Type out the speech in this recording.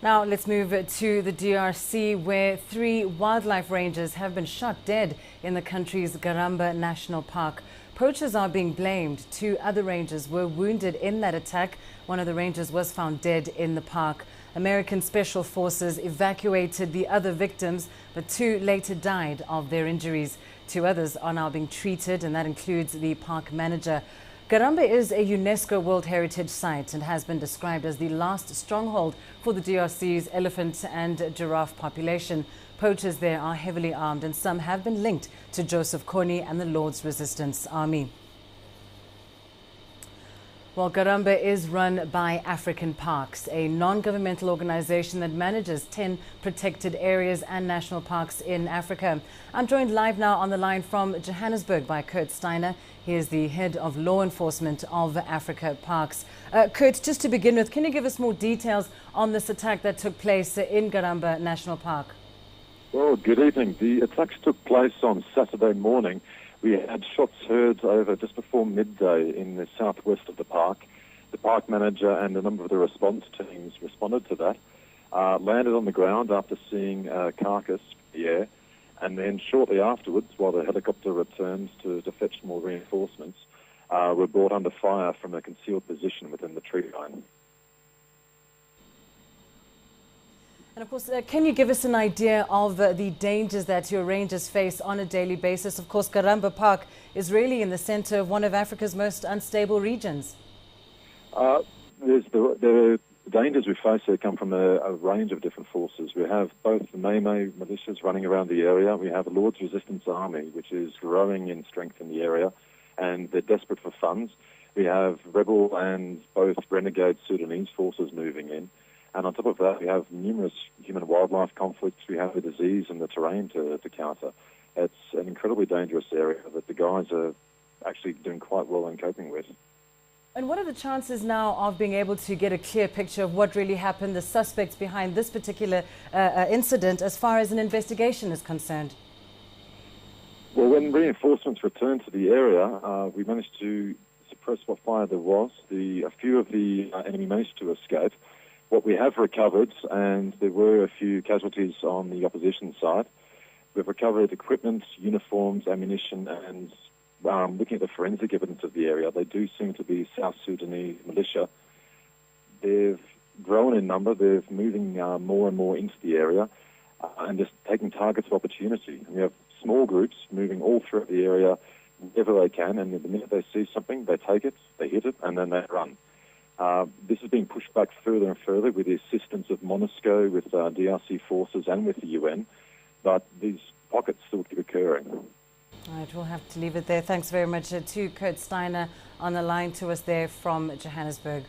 Now let's move to the DRC, where 3 wildlife rangers have been shot dead in the country's Garamba National Park. Poachers are being blamed. 2 other rangers were wounded in that attack. One of the rangers was found dead in the park. American Special Forces evacuated the other victims, but 2 later died of their injuries. 2 others are now being treated, and that includes the park manager. Garamba is a UNESCO World Heritage Site and has been described as the last stronghold for the DRC's elephant and giraffe population. Poachers there are heavily armed, and some have been linked to Joseph Kony and the Lord's Resistance Army. Well, Garamba is run by African Parks, a non-governmental organization that manages 10 protected areas and national parks in Africa. I'm joined live now on the line from Johannesburg by Kurt Steiner. He is the head of law enforcement of Africa Parks. Kurt, just to begin with, can you give us more details on this attack that took place in Garamba National Park? Well, good evening. The attacks took place on Saturday morning. We had shots heard over just before midday in the southwest of the park. The park manager and a number of the response teams responded to that, landed on the ground after seeing a carcass in the air, and then shortly afterwards, while the helicopter returned to fetch more reinforcements, were brought under fire from a concealed position within the tree line. And of course, can you give us an idea of the dangers that your rangers face on a daily basis? Of course, Garamba Park is really in the center of one of Africa's most unstable regions. The dangers we face here come from a range of different forces. We have both the May militias running around the area. We have the Lord's Resistance Army, which is growing in strength in the area, and they're desperate for funds. We have rebel and both renegade Sudanese forces moving in. And on top of that, we have numerous human-wildlife conflicts. We have the disease and the terrain to counter. It's an incredibly dangerous area that the guys are actually doing quite well in coping with. And what are the chances now of being able to get a clear picture of what really happened, the suspects behind this particular incident, as far as an investigation is concerned? Well, when reinforcements returned to the area, we managed to suppress what fire there was. A few of the enemy managed to escape. What we have recovered, and there were a few casualties on the opposition side, we've recovered equipment, uniforms, ammunition, and looking at the forensic evidence of the area, they do seem to be South Sudanese militia. They've grown in number, they're moving more and more into the area, and just taking targets of opportunity. And we have small groups moving all throughout the area wherever they can, and the minute they see something, they take it, they hit it, and then they run. This is being pushed back further and further with the assistance of MONUSCO, with DRC forces and with the UN, but these pockets still keep occurring. All right, we'll have to leave it there. Thanks very much to Kurt Steiner on the line to us there from Johannesburg.